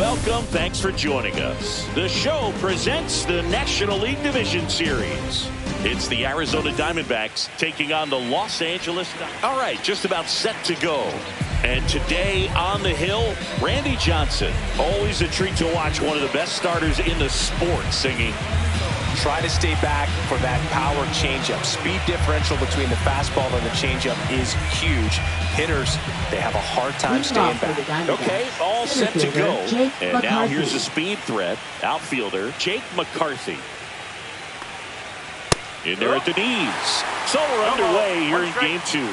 Welcome. Thanks for joining us. The show presents the National League Division Series. It's the Arizona Diamondbacks taking on the Los Angeles. All right, just about set to go. And today on the hill, Randy Johnson. Always a treat to watch one of the best starters in the sport singing. Try to stay back for that power changeup. Speed differential between the fastball and the changeup is huge. Hitters, they have a hard time staying back. Okay, all set to go. And now here's the speed threat. Outfielder Jake McCarthy. In there at the knees. So we're underway here in game two.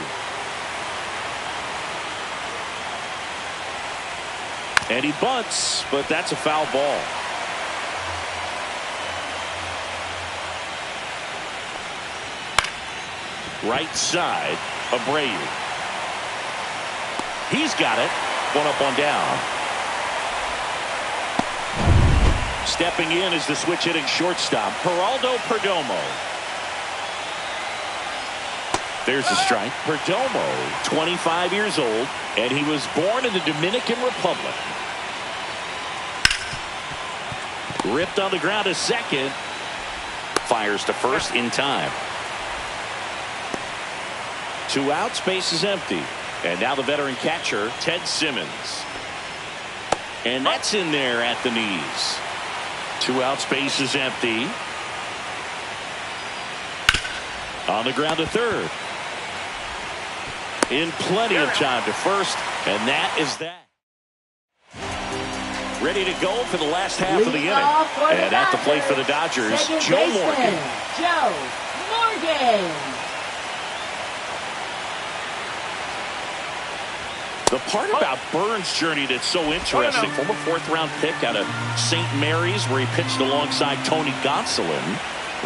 And he bunts, but that's a foul ball. Right side, Abreu. He's got it. One up, one down. Stepping in is the switch hitting shortstop, Geraldo Perdomo. There's a strike. Perdomo, 25 years old, and he was born in the Dominican Republic. Ripped on the ground to second. Fires to first in time. 2 outs, base is empty. And now the veteran catcher, Ted Simmons. And that's in there at the knees. 2 outs, base is empty. On the ground to third. In plenty of time to first, and that is that. Ready to go for the last half of the inning. And at the plate for the Dodgers, Joe Morgan. Joe Morgan. The part about Burns' journey that's so interesting, former 4th-round pick out of St. Mary's, where he pitched alongside Tony Gonsolin.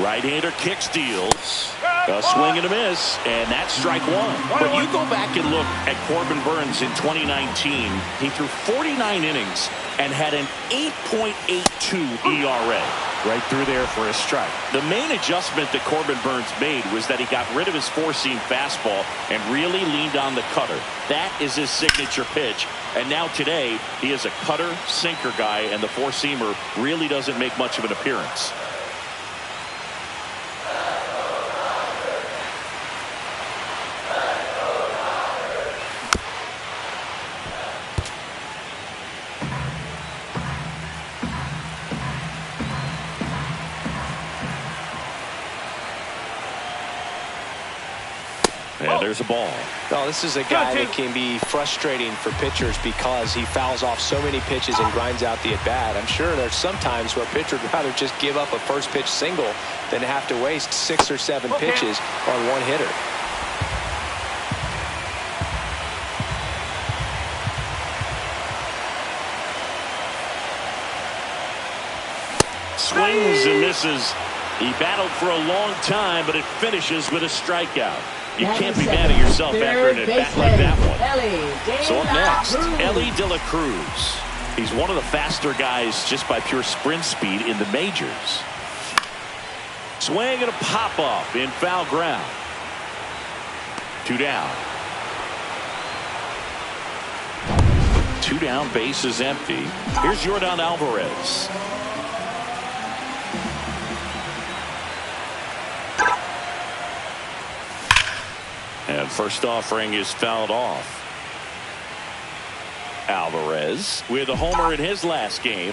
Right-hander kicks, deals. A swing and a miss, and that's strike one. But you go back and look at Corbin Burns in 2019. He threw 49 innings and had an 8.82 ERA. Right through there for a strike. The main adjustment that Corbin Burns made was that he got rid of his four-seam fastball and really leaned on the cutter. That is his signature pitch. And now today, he is a cutter, sinker guy, and the four-seamer really doesn't make much of an appearance. And there's a ball. Oh, this is a guy that can be frustrating for pitchers because he fouls off so many pitches and grinds out the at-bat. I'm sure there's some times where a pitcher would rather just give up a first-pitch single than have to waste 6 or 7 pitches on one hitter. Swings and misses. He battled for a long time, but it finishes with a strikeout. You can't be mad at yourself after an at-bat like that one. So up next, Elly De La Cruz. He's one of the faster guys just by pure sprint speed in the majors. Swing and a pop-up in foul ground. 2 down. 2 down, base is empty. Here's Yordan Alvarez. And first offering is fouled off. Alvarez with a homer in his last game.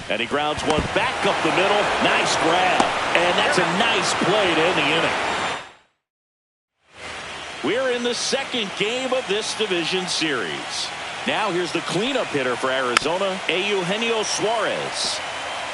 And he grounds one back up the middle. Nice grab. And that's a nice play to end the inning. We're in the second game of this division series. Now here's the cleanup hitter for Arizona, Eugenio Suarez.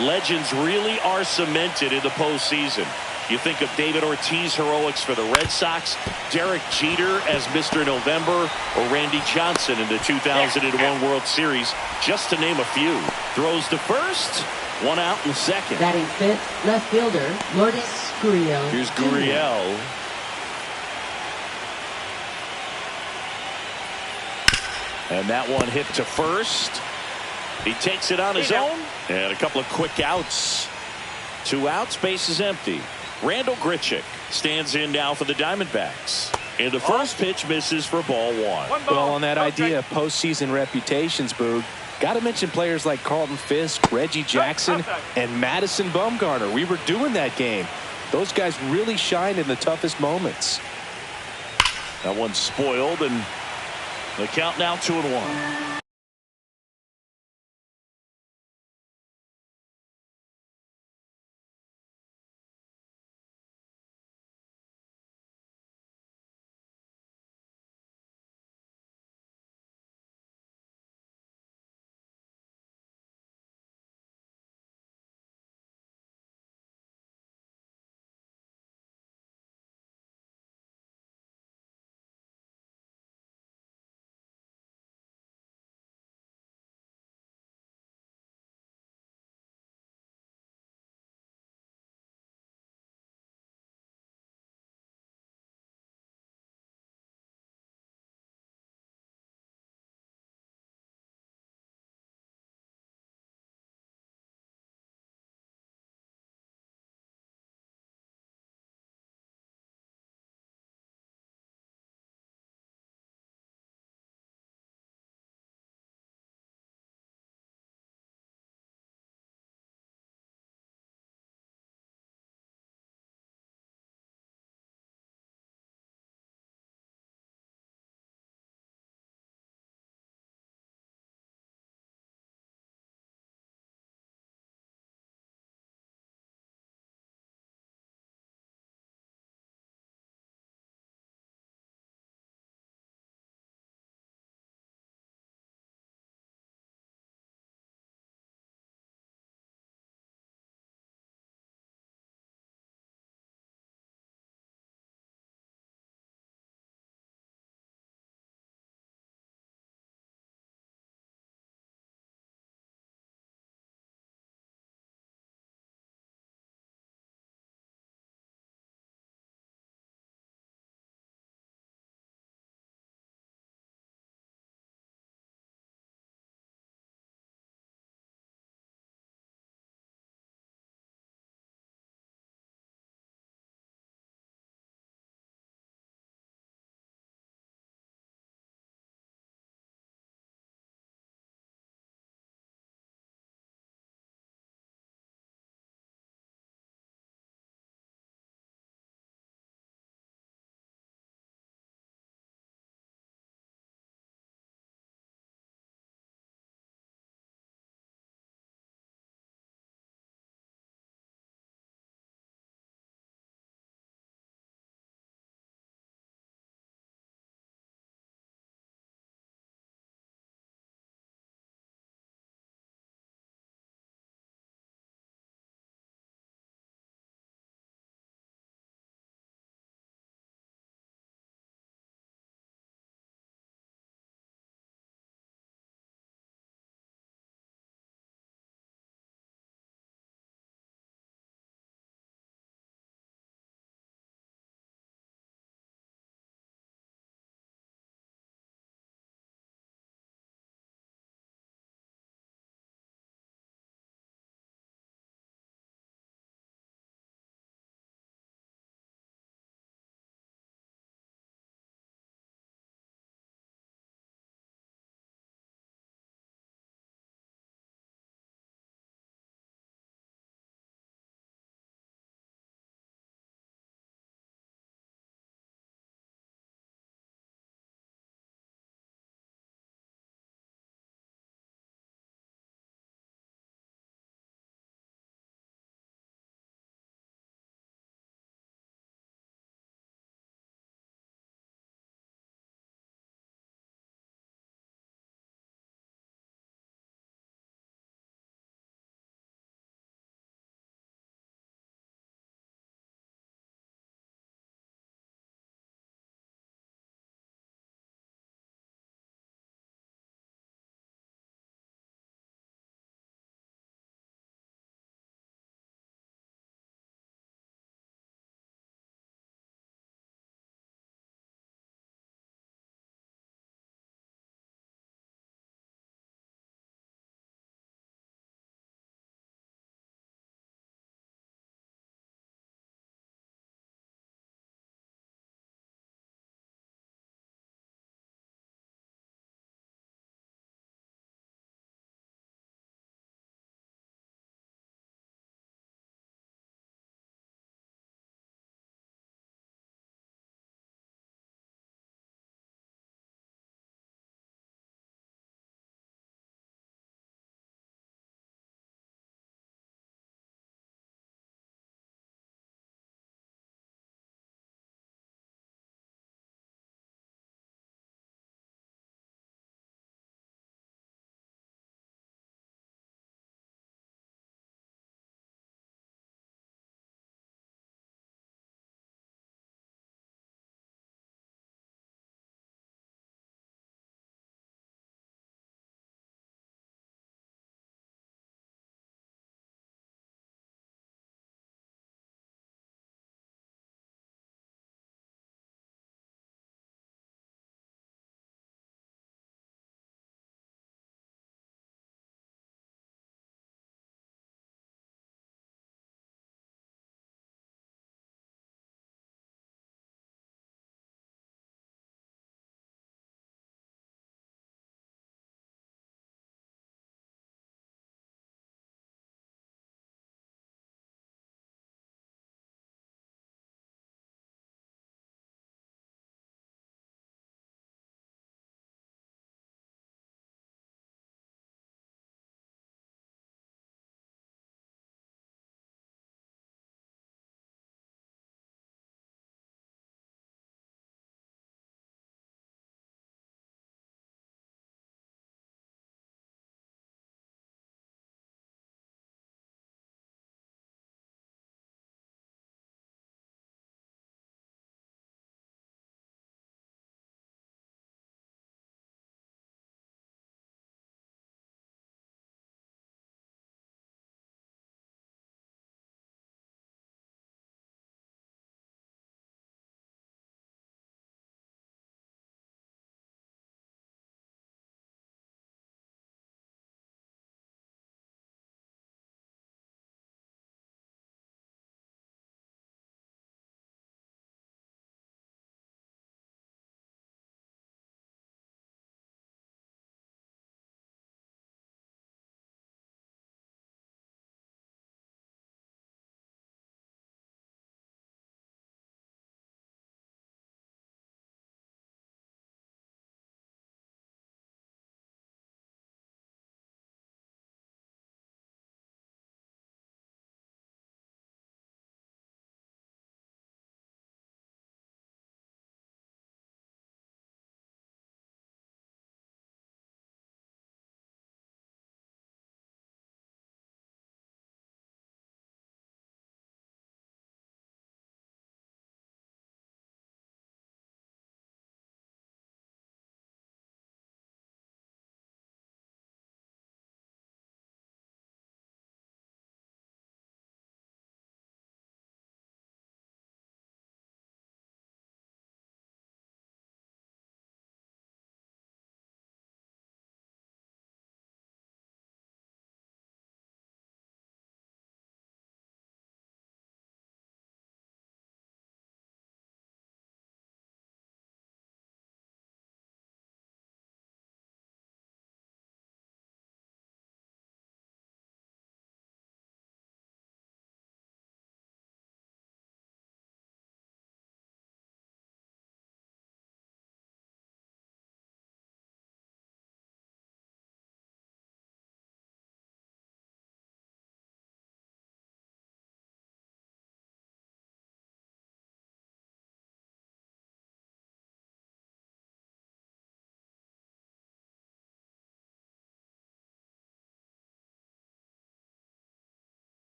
Legends really are cemented in the postseason. You think of David Ortiz heroics for the Red Sox, Derek Jeter as Mr. November, or Randy Johnson in the 2001 World Series, just to name a few. Throws to first, 1 out in the second. Batting fifth, left fielder, Lourdes Gurriel. Here's Gurriel. And that one hit to first. He takes it on his own. And a couple of quick outs. 2 outs, base is empty. Randall Grichuk stands in now for the Diamondbacks. And the first pitch misses for ball one. Well, on that idea of postseason reputations, Boog, got to mention players like Carlton Fisk, Reggie Jackson, and Madison Bumgarner. We were doing that game. Those guys really shined in the toughest moments. That one's spoiled, and the count now 2-1.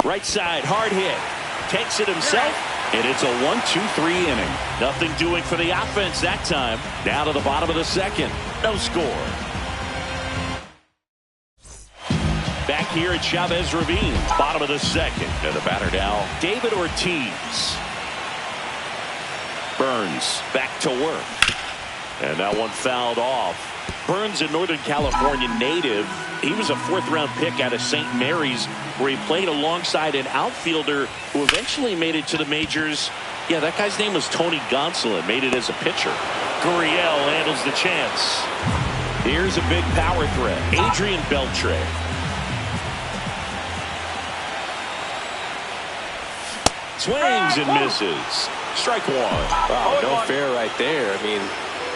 Right side, hard hit. Takes it himself, and it's a 1-2-3 inning. Nothing doing for the offense that time. Down to the bottom of the second. No score. Back here at Chavez Ravine, bottom of the second. And the batter now, David Ortiz. Burns back to work. And that one fouled off. Burns, a Northern California native. He was a fourth-round pick out of St. Mary's, where he played alongside an outfielder who eventually made it to the majors. Yeah, that guy's name was Tony Gonsolin, made it as a pitcher. Gurriel handles the chance. Here's a big power threat. Adrian Beltre. Swings and misses. Strike one. Wow, no fair right there. I mean,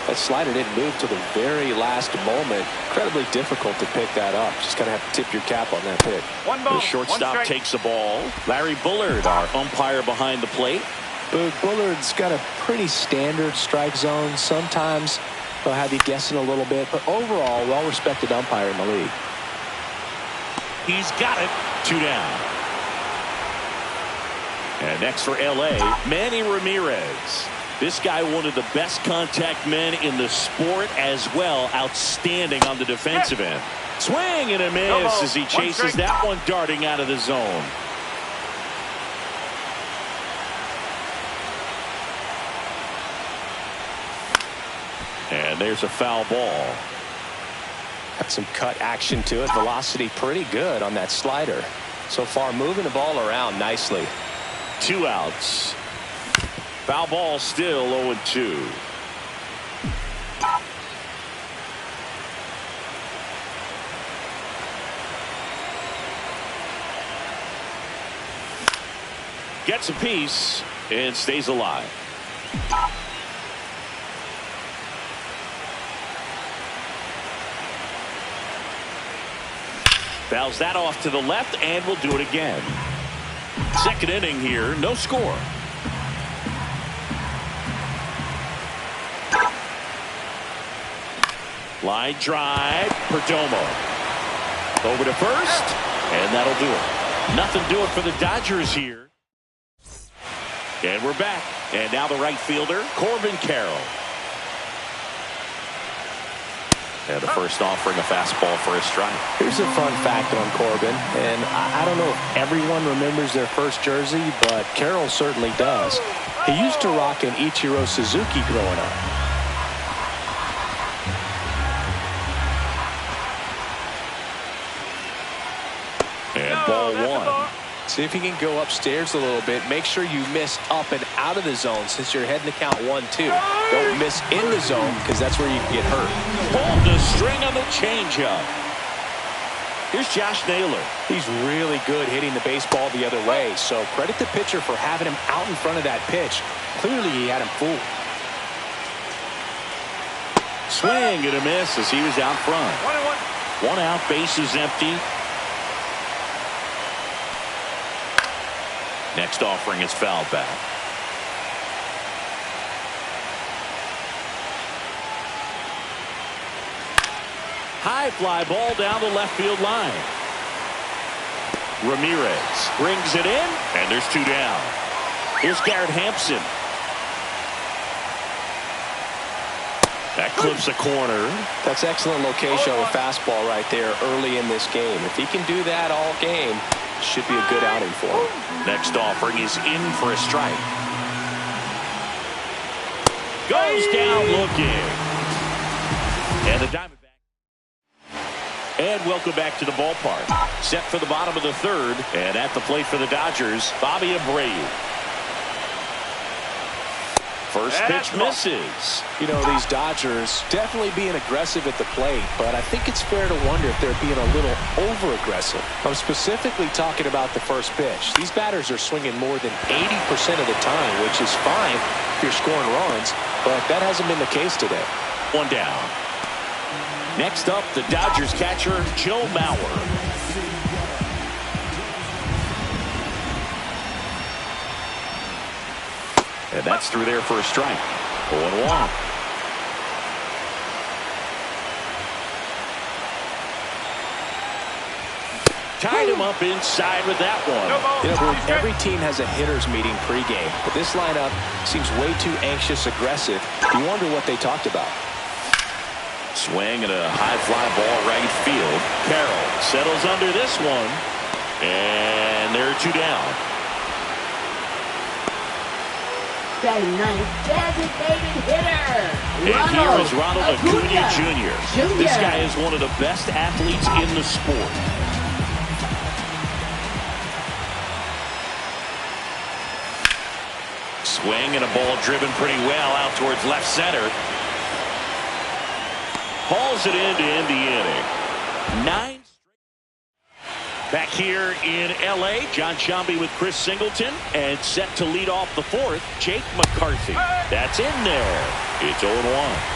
that slider didn't move till the very last moment. Incredibly difficult to pick that up. Just got to have to tip your cap on that pick. The shortstop takes the ball. Larry Bullard, our umpire behind the plate. Bullard's got a pretty standard strike zone. Sometimes they'll have you guessing a little bit, but overall, well-respected umpire in the league. He's got it. 2 down. And next for L.A., Manny Ramirez. This guy, one of the best contact men in the sport as well. Outstanding on the defensive end. Swing and a miss as he chases that one darting out of the zone. And there's a foul ball. Got some cut action to it. Velocity pretty good on that slider. So far, moving the ball around nicely. 2 outs. Foul ball still 0-2. Gets a piece and stays alive. Fouls that off to the left, and will do it again. Second inning here, no score. Line drive, Perdomo. Over to first, and that'll do it. Nothing doing for the Dodgers here. And we're back. And now the right fielder, Corbin Carroll. And the first offering a fastball for a strike. Here's a fun fact on Corbin, and I don't know if everyone remembers their first jersey, but Carroll certainly does. He used to rock an Ichiro Suzuki growing up. And ball one. See if you can go upstairs a little bit. Make sure you miss up and out of the zone since you're heading to count 1-2. Don't miss in the zone because that's where you can get hurt. Pulled the string on the changeup. Here's Josh Naylor. He's really good hitting the baseball the other way, so credit the pitcher for having him out in front of that pitch. Clearly he had him fooled. Swing and a miss as he was out front. 1 out, bases empty. Next offering is fouled back. High fly ball down the left field line. Ramirez brings it in, and there's 2 down. Here's Garrett Hampson. That clips a corner. That's excellent location with fastball right there early in this game. If he can do that all game, should be a good outing for him. Next offering is in for a strike. Goes down looking. And the Diamondback. And welcome back to the ballpark. Set for the bottom of the third. And at the plate for the Dodgers, Bobby Abreu. First pitch misses. You know, these Dodgers definitely being aggressive at the plate, but I think it's fair to wonder if they're being a little over-aggressive. I'm specifically talking about the first pitch. These batters are swinging more than 80% of the time, which is fine if you're scoring runs, but that hasn't been the case today. 1 down. Next up, the Dodgers catcher, Joe Mauer. And that's through there for a strike. 0-1. Tied him up inside with that one. You know, every team has a hitters meeting pregame, but this lineup seems way too anxious, aggressive. You wonder what they talked about. Swing and a high fly ball right field. Carroll settles under this one, and there are two down. Batting ninth, designated hitter. And here is Ronald Acuna Jr. This guy is one of the best athletes in the sport. Swing and a ball driven pretty well out towards left center. Hauls it in to end the inning. 9. Back here in L.A., John Sciambi with Chris Singleton, and set to lead off the fourth, Jake McCarthy. That's in there. It's 0-1.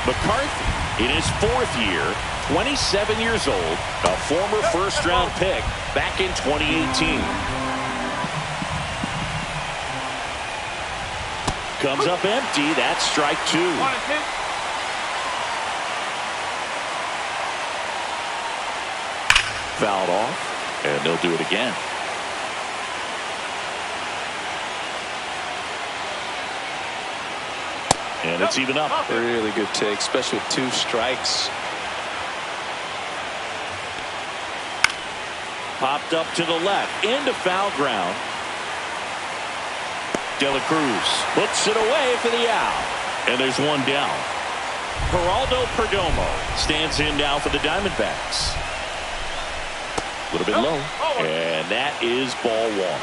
McCarthy, in his fourth year, 27 years old, a former first-round pick back in 2018. Comes up empty. That's strike two. Fouled off, and they'll do it again. And it's even up. Really good take, especially with 2 strikes. Popped up to the left, into foul ground. De La Cruz puts it away for the out. And there's one down. Geraldo Perdomo stands in now for the Diamondbacks. A little bit low. And that is ball one.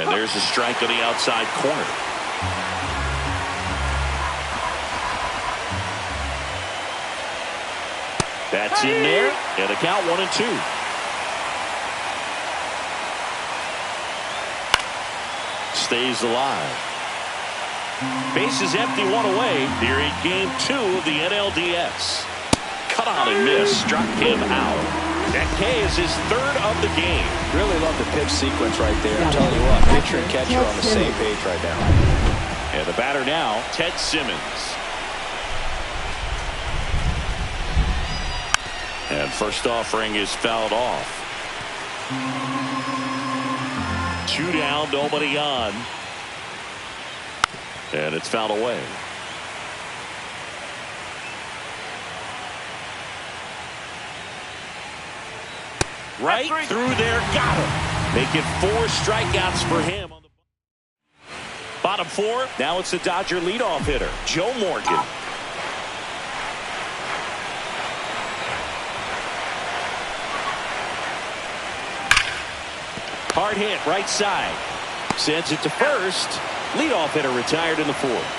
And there's a strike on the outside corner. That's in there. And the count 1-2. Stays alive. Bases empty, one away here in game 2 of the NLDS. Cut on and miss, struck him out. That K is his third of the game. Really love the pitch sequence right there. I'm telling you what, pitcher and catcher are on the same page right now. And the batter now, Ted Simmons. And first offering is fouled off. 2 down, nobody on. And it's fouled away. Right through there, got him. Making 4 strikeouts for him. On the bottom 4, now it's the Dodger leadoff hitter, Joe Morgan. Hard hit, right side. Sends it to first. Leadoff hitter retired in the 4th.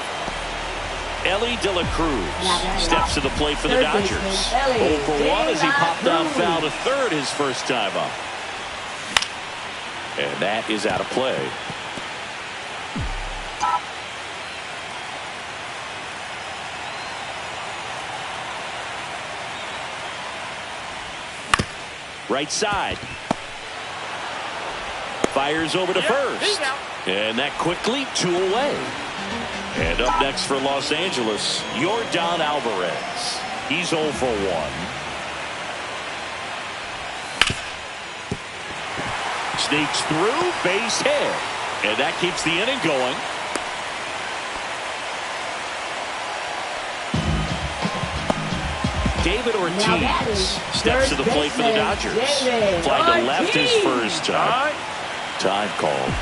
Ellie De La Cruz steps to the plate for the Dodgers. 0 for 1 as he popped out foul to third his first time up. And that is out of play. Right side. Fires over to first. And that quickly 2 away. And up next for Los Angeles, Yordan Alvarez. He's 0 for 1. Sneaks through, base hit. And that keeps the inning going. David Ortiz steps to the plate for the Dodgers. Fly to left his first time. Time called.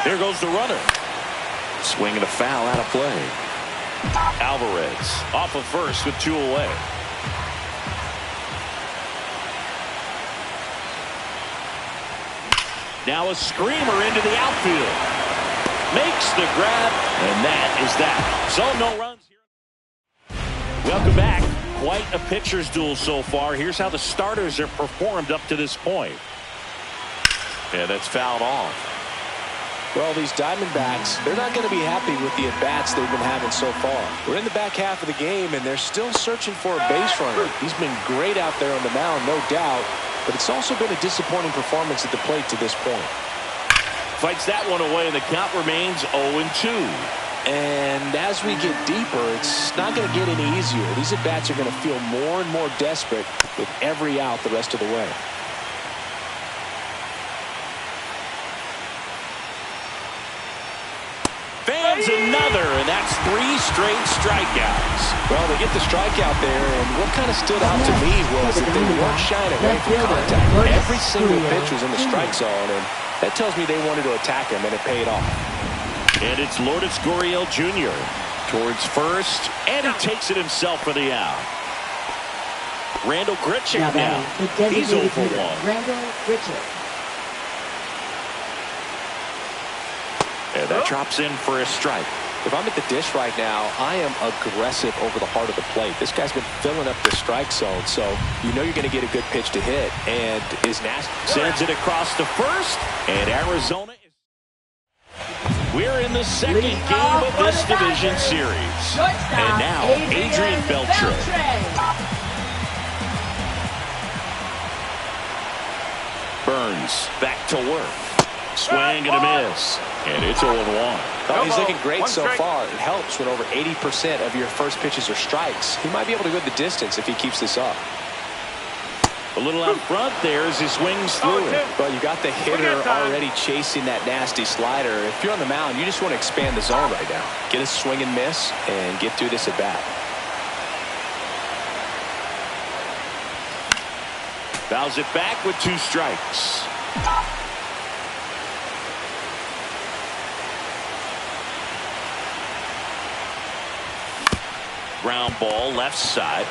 There goes the runner. Swing and a foul out of play. Alvarez off of first with 2 away. Now a screamer into the outfield. Makes the grab, and that is that. So no runs here. Welcome back. Quite a pitcher's duel so far. Here's how the starters have performed up to this point. And that's fouled off. Well, these Diamondbacks, they're not going to be happy with the at-bats they've been having so far. We're in the back half of the game, and they're still searching for a base runner. He's been great out there on the mound, no doubt, but it's also been a disappointing performance at the plate to this point. Fights that one away, and the count remains 0-2. And as we get deeper, it's not going to get any easier. These at-bats are going to feel more and more desperate with every out the rest of the way. Fans another, and that's 3 straight strikeouts. Well, they get the strikeout there, and what kind of stood out to me was that they weren't shying away from contact. Every single pitch was in the strike zone, and that tells me they wanted to attack him, and it paid off. And it's Lourdes Gurriel Jr. towards first, and he takes it himself for the out. Randall Grichuk now. He's 0 for 1. Randall Grichuk. And that drops in for a strike. If I'm at the dish right now, I am aggressive over the heart of the plate. This guy's been filling up the strike zone, so you know you're going to get a good pitch to hit, and is nasty. Sends it across to first, and Arizona is... We're in the second game of this division series. And now, Adrian Beltre. Burns back to work. Swing and a miss. And it's 0-1. Oh, he's looking great so far. It helps when over 80% of your first pitches are strikes. He might be able to go the distance if he keeps this up. A little out front there as he swings through it. Well, you got the hitter already chasing that nasty slider. If you're on the mound, you just want to expand the zone right now. Get a swing and miss and get through this at bat. Fouls it back with 2 strikes. Ground ball left side.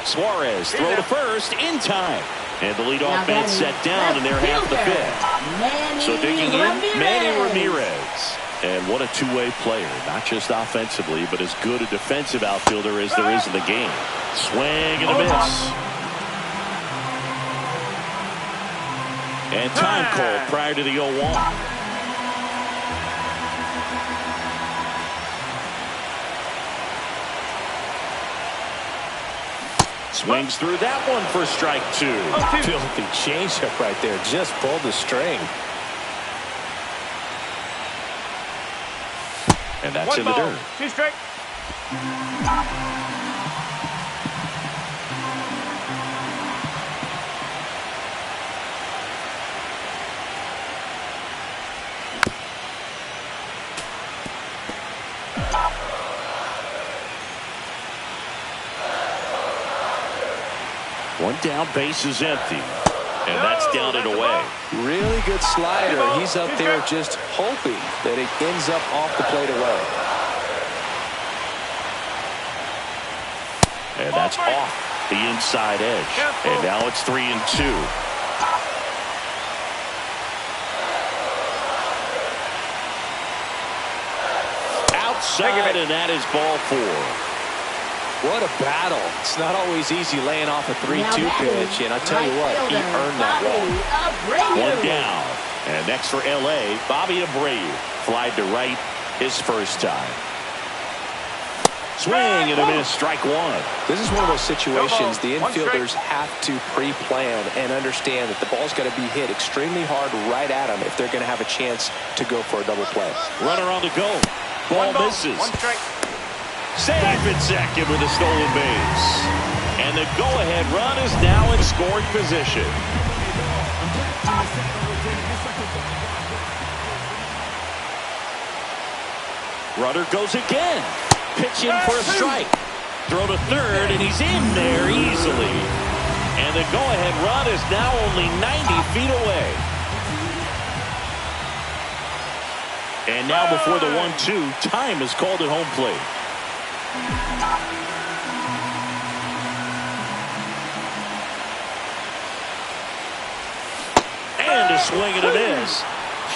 Suarez throw to first in time. And the leadoff man set down, and they're half the 5th. So digging in, Manny Ramirez. And what a two-way player. Not just offensively, but as good a defensive outfielder as there is in the game. Swing and a miss. And time called prior to the 0-1. Swings through that one for strike 2. Filthy changeup right there. Just pulled the string. And that's in the dirt. 2 strike. One down, base is empty. And that's down and away. Really good slider. He's up there just hoping that it ends up off the plate away. And that's off the inside edge. And now it's 3-2. Outside, and that is ball 4. What a battle. It's not always easy laying off a 3-2 pitch, and I tell you what, he earned that one. One down. And next for L.A., Bobby Abreu. Flied to right his first time. Swing and a miss, strike 1. This is one of those situations the infielders have to pre-plan and understand that the ball's got to be hit extremely hard right at them if they're going to have a chance to go for a double play. Runner on the go. Ball misses. 1 strike. Safe at second with a stolen base. And the go-ahead run is now in scoring position. Runner goes again. Pitch in for a strike. Throw to third, and he's in there easily. And the go-ahead run is now only 90 feet away. And now before the 1-2, time is called at home plate. And a swing and a miss.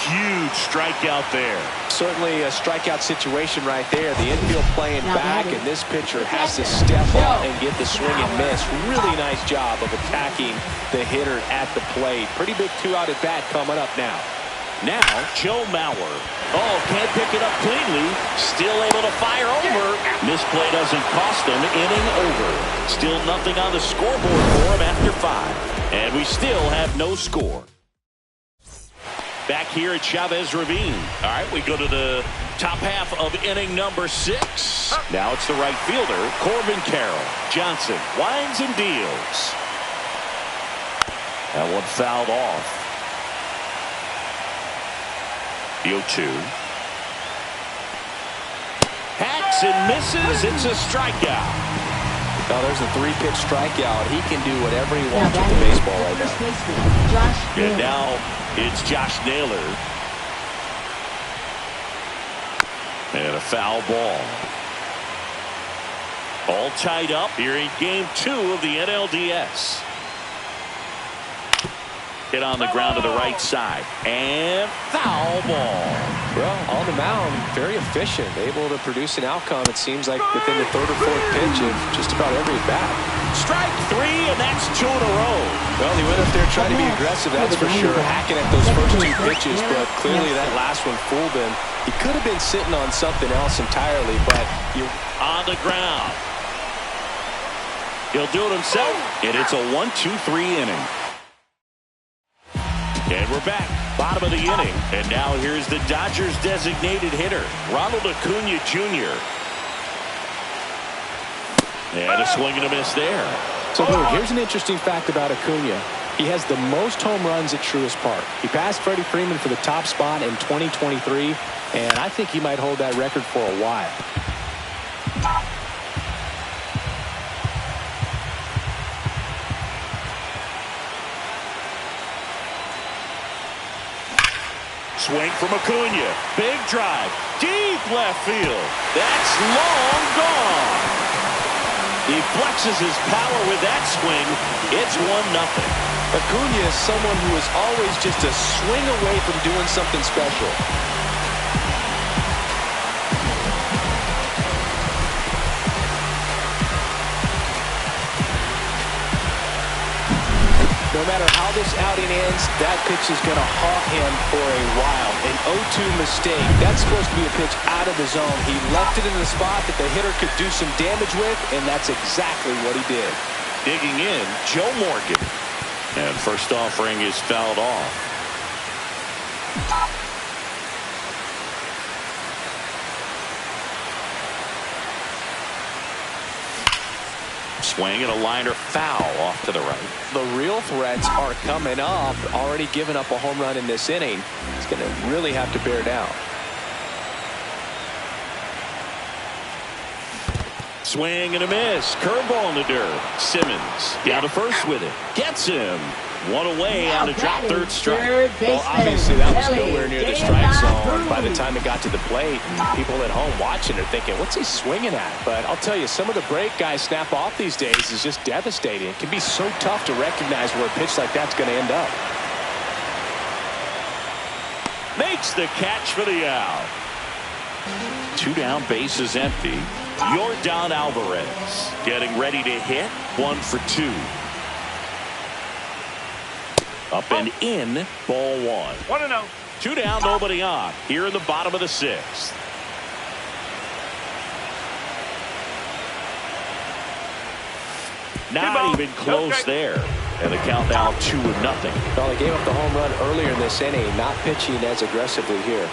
Huge strikeout there. Certainly a strikeout situation right there. The infield playing back, and this pitcher has to step up and get the swing and miss. Really nice job of attacking the hitter at the plate. Pretty big 2-out at bat coming up now. Now, Joe Mauer. Oh, can't pick it up cleanly. Still able to fire over. Misplay doesn't cost him. Inning over. Still nothing on the scoreboard for him after 5. And we still have no score. back here at Chavez Ravine. All right, we go to the top half of inning number 6. Now it's the right fielder, Corbin Carroll. Johnson winds and deals. That one fouled off. The 0-2. Hacks and misses. It's a strikeout. Well, there's a 3-pitch strikeout. He can do whatever he wants with the baseball right now. And now it's Josh Naylor. And a foul ball. All tied up here in game 2 of the NLDS. Hit on the ground to the right side. And foul ball. Well, on the mound, very efficient. Able to produce an outcome, it seems like, within the 3rd or 4th pitch of just about every at-bat. Strike 3, and that's 2 in a row. Well, he went up there trying to be aggressive, that's for sure. Hacking at those first 2 pitches, but clearly that last one fooled him. He could have been sitting on something else entirely, but on the ground. He'll do it himself, and it's a 1-2-3 inning. And we're back, bottom of the inning. And now here's the Dodgers designated hitter, Ronald Acuna Jr. And a swing and a miss there. So here's an interesting fact about Acuna. He has the most home runs at Truist Park. He passed Freddie Freeman for the top spot in 2023, and I think he might hold that record for a while. Swing from Acuna. Big drive. Deep left field. That's long gone. He flexes his power with that swing. It's 1-0. Acuna is someone who is always just a swing away from doing something special. No matter how this outing ends, that pitch is going to haunt him for a while. An 0-2 mistake. That's supposed to be a pitch out of the zone. He left it in the spot that the hitter could do some damage with, and that's exactly what he did. Digging in, Joe Morgan. And first offering is fouled off. Swing and a liner foul off to the right. The real threats are coming up. Already given up a home run in this inning. He's going to really have to bear down. Swing and a miss. Curveball in the dirt. Simmons down to first with it. Gets him. One away on a drop third strike. Well, obviously that was nowhere near the strike zone. By the time it got to the plate, people at home watching are thinking, what's he swinging at? But I'll tell you, some of the break guys snap off these days is just devastating. It can be so tough to recognize where a pitch like that's going to end up. Makes the catch for the out. 2 down, bases empty. Yordan Alvarez getting ready to hit. 1 for 2. Up and in, ball 1. 1-0. 2 down, nobody on. Here in the bottom of the 6th. Not even close there. And the count now 2-0. Well, they gave up the home run earlier in this inning, not pitching as aggressively here.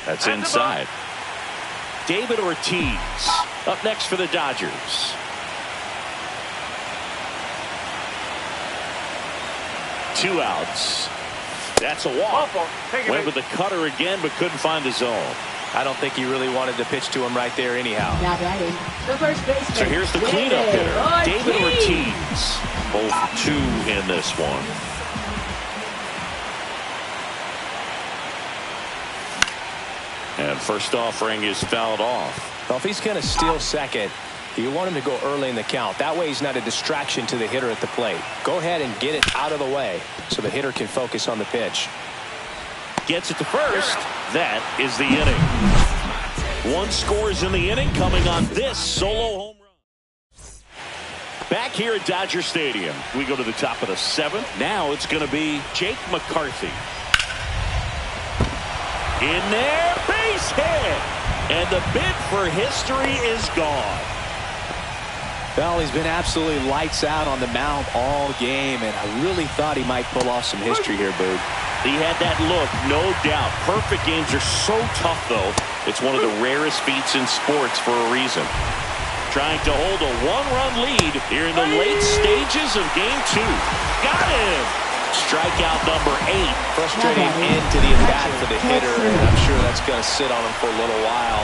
That's inside. David Ortiz up next for the Dodgers. Two outs. That's a walk. Went with the cutter again, but couldn't find the zone. I don't think he really wanted to pitch to him right there anyhow. Now batting, the first baseman. So here's the cleanup hitter, David Ortiz. 0 for 2 in this one. And first offering is fouled off. Well, if he's going to steal second, you want him to go early in the count. That way he's not a distraction to the hitter at the plate. Go ahead and get it out of the way so the hitter can focus on the pitch. Gets it to first. That is the inning. 1 scores in the inning coming on this solo home run. Back here at Dodger Stadium, we go to the top of the 7th. Now it's going to be Jake McCarthy. In there, base is hit. And the bid for history is gone. Well, he's been absolutely lights out on the mound all game, and I really thought he might pull off some history here, Boog. He had that look, no doubt. Perfect games are so tough, though. It's one of the rarest feats in sports for a reason. Trying to hold a one-run lead here in the late stages of Game 2. Got him! Strikeout number 8. Frustrating end to the at-bat for the hitter, and I'm sure that's going to sit on him for a little while.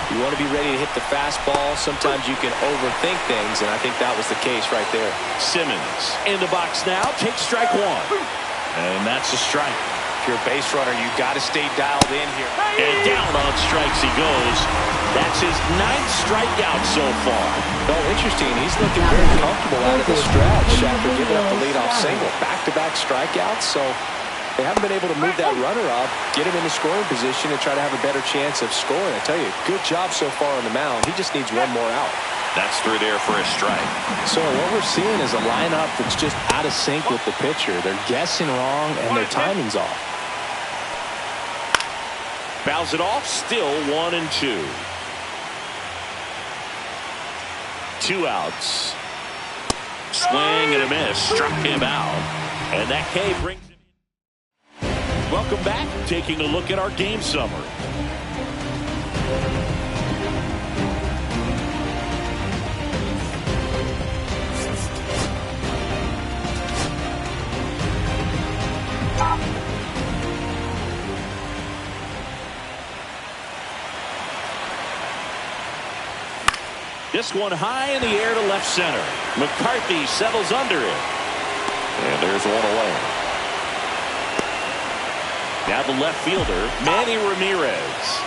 You want to be ready to hit the fastball. Sometimes you can overthink things, and I think that was the case right there. Simmons in the box now. Takes strike 1. And that's a strike. If you're a base runner, you got to stay dialed in here. And down on strikes he goes. That's his 9th strikeout so far. Oh, interesting. He's looking very comfortable out of the stretch after giving up the leadoff single. Back-to-back strikeouts, so they haven't been able to move that runner up, get him in the scoring position, and try to have a better chance of scoring. I tell you, good job so far on the mound. He just needs one more out. That's through there for a strike. So what we're seeing is a lineup that's just out of sync with the pitcher. They're guessing wrong, and their timing's off. Fouls it off, still 1-2. 2 outs. Swing and a miss. Struck him out. And that K brings him in. Welcome back. Taking a look at our game summary. This one high in the air to left center. McCarthy settles under it. And there's one away. Now the left fielder, Manny Ramirez.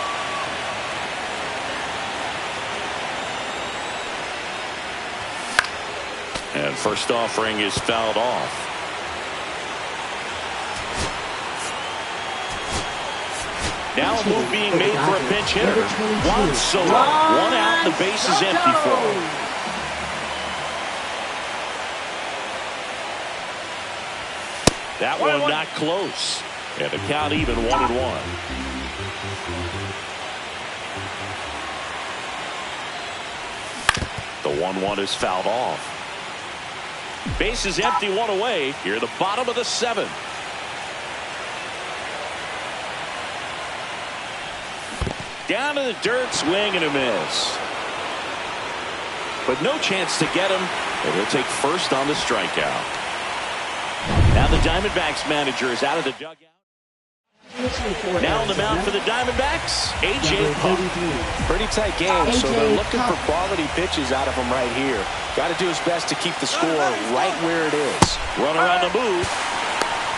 And first offering is fouled off. Now a move being made for a pinch hitter. Juan Soto. 1 out, the base is empty for him. That one not close. And the count even 1-1. The 1-1 is fouled off. Base is empty, 1 away. Here at the bottom of the 7th. Down to the dirt, swing and a miss. But no chance to get him, and he'll take first on the strikeout. Now the Diamondbacks manager is out of the dugout. Now on the mound for the Diamondbacks, A.J. Puk. Pretty tight game, so they're looking for quality pitches out of him right here. Got to do his best to keep the score right where it is. Runner on the move.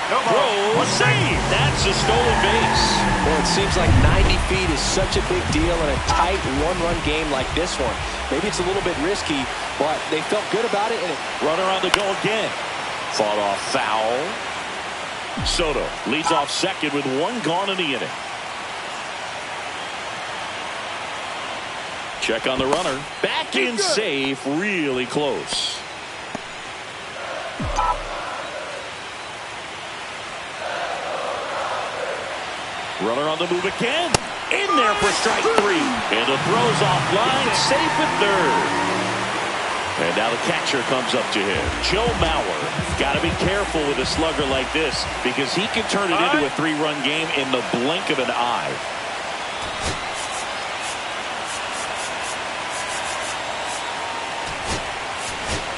Throw, save. That's a stolen base. Well, it seems like 90 feet is such a big deal in a tight one-run game like this one. Maybe it's a little bit risky, but they felt good about it. Runner on the go again. Fought off foul. Soto leads off second with 1 gone in the inning. Check on the runner. Back in safe, really close. Runner on the move again. In there for strike 3. And the throw's offline, safe at third. And now the catcher comes up to him. Joe Mauer. Got to be careful with a slugger like this because he can turn it into a 3-run game in the blink of an eye.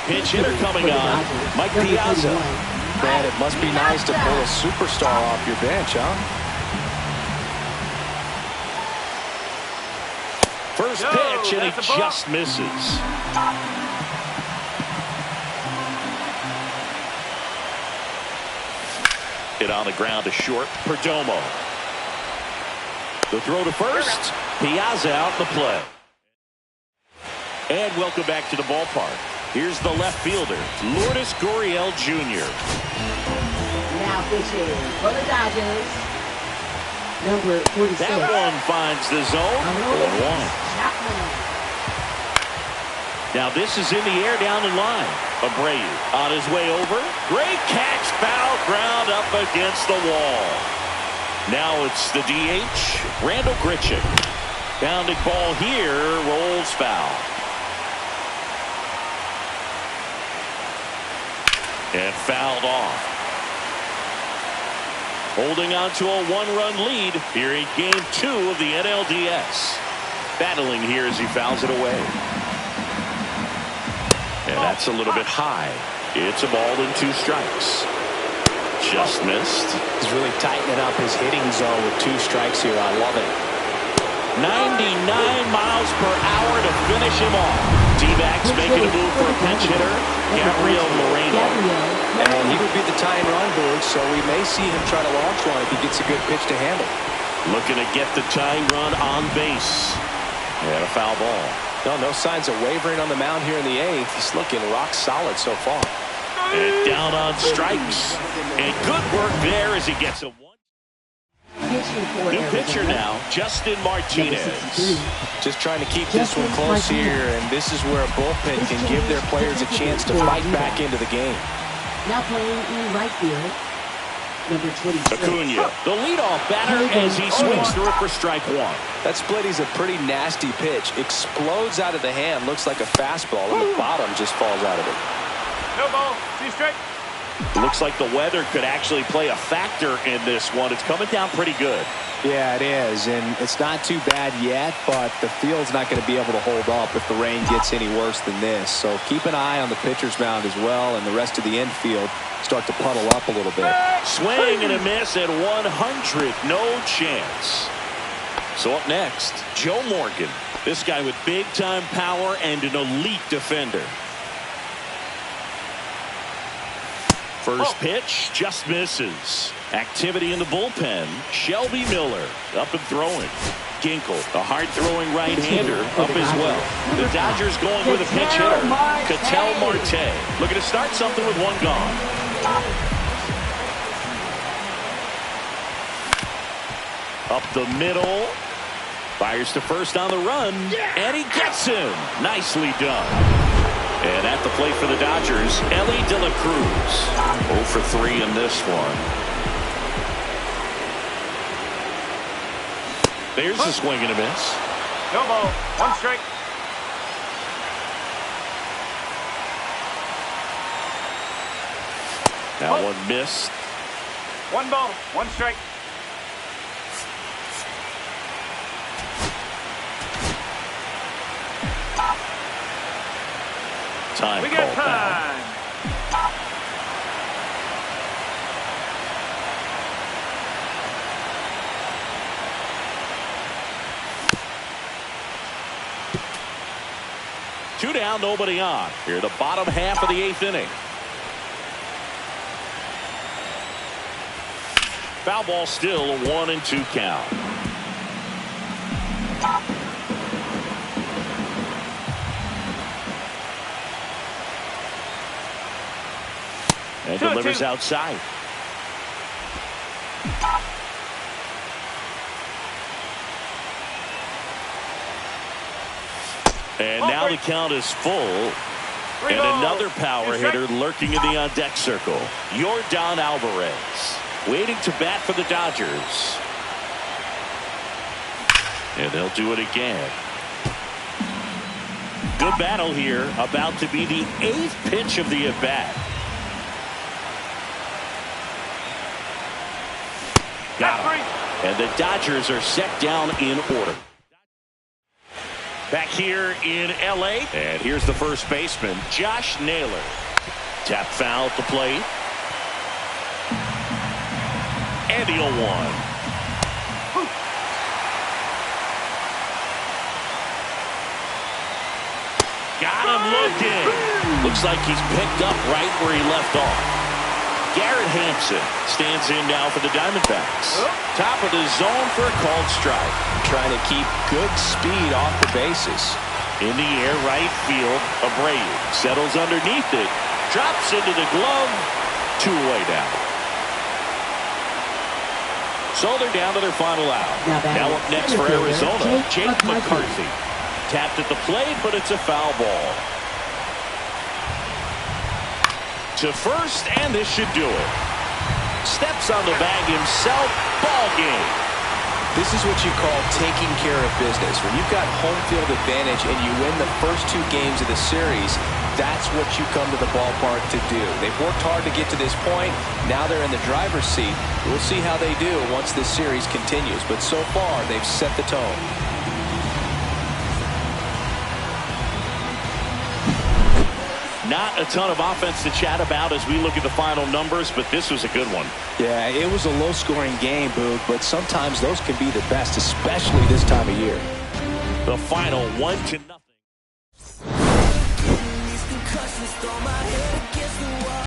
Pinch hitter coming on. Mike Piazza. Man, it must be nice to pull a superstar off your bench, huh? First pitch, and he just misses. Hit on the ground to short. Perdomo. The throw to first. Piazza out in the play. And welcome back to the ballpark. Here's the left fielder, Lourdes Gurriel Jr. Now pitching for the Dodgers, number 46. That one finds the zone. 1-1. Now this is in the air down the line. Abreu on his way over. Great catch, foul ground up against the wall. Now it's the DH, Randall Grichuk. Bounding ball here, rolls foul. And fouled off. Holding on to a one-run lead here in Game 2 of the NLDS. Battling here as he fouls it away. And that's a little bit high. It's a ball and 2 strikes. Just missed. He's really tightening up his hitting zone with 2 strikes here. I love it. 99 miles per hour to finish him off. D-backs making a move for a pinch hitter, Gabriel Moreno. And he would be the tying run, Boog, so we may see him try to launch one if he gets a good pitch to handle. Looking to get the tying run on base. And a foul ball. No signs of wavering on the mound here in the 8th. He's looking rock solid so far. And down on strikes. And good work there as he gets a 1. New pitcher now, Justin Martinez. Just trying to keep this one close here, and this is where a bullpen can give their players a chance to fight back into the game. Now playing in right field, number 26. Acuna, the leadoff batter as he swings through it for strike 1. That split is a pretty nasty pitch. Explodes out of the hand, looks like a fastball, and the bottom just falls out of it. No ball, 2 strike. Looks like the weather could actually play a factor in this one. It's coming down pretty good. Yeah, it is, and it's not too bad yet, but the field's not going to be able to hold up if the rain gets any worse than this. So keep an eye on the pitcher's mound as well, and the rest of the infield start to puddle up a little bit. Swing and a miss at 100. No chance. So up next, Joe Morgan. This guy with big-time power and an elite defender. First pitch just misses. Activity in the bullpen. Shelby Miller up and throwing. Ginkel, a hard-throwing right-hander, up as well. The Dodgers going with a pinch hitter, Ketel Marte. Looking to start something with 1 gone. Up the middle. Fires to first on the run. And he gets him. Nicely done. And at the plate for the Dodgers, Ellie De La Cruz. 0 for 3 in this one. There's a swing and a miss. No ball, 1 strike. Now 1 missed. 1 ball, 1 strike. Time We called got time. Two down, nobody on. Here, the bottom half of the 8th inning. Foul ball still, a 1-2 count. And delivers outside. And now the count is full. And another power hitter lurking in the on-deck circle. Yordan Alvarez waiting to bat for the Dodgers. And they'll do it again. Good battle here. About to be the 8th pitch of the at-bat. Got him. And the Dodgers are set down in order. Back here in L.A. And here's the first baseman, Josh Naylor. Tap foul at the plate. And the 0-1. Got him looking. Looks like he's picked up right where he left off. Garrett Hampson stands in now for the Diamondbacks. Top of the zone for a called strike. Trying to keep good speed off the bases. In the air, right field. Abreu settles underneath it. Drops into the glove. 2 away now. So they're down to their final out. Now up next for Arizona, Jake McCarthy. Tapped at the plate, but it's a foul ball. To first, and this should do it. steps on the bag himself. Ball game. This is what you call taking care of business. When you've got home field advantage and you win the first 2 games of the series, that's what you come to the ballpark to do. They've worked hard to get to this point. Now they're in the driver's seat. We'll see how they do once this series continues. But so far, they've set the tone. Not a ton of offense to chat about as we look at the final numbers, but this was a good one. Yeah, it was a low-scoring game, Boog, but sometimes those can be the best, especially this time of year. The final 1-0.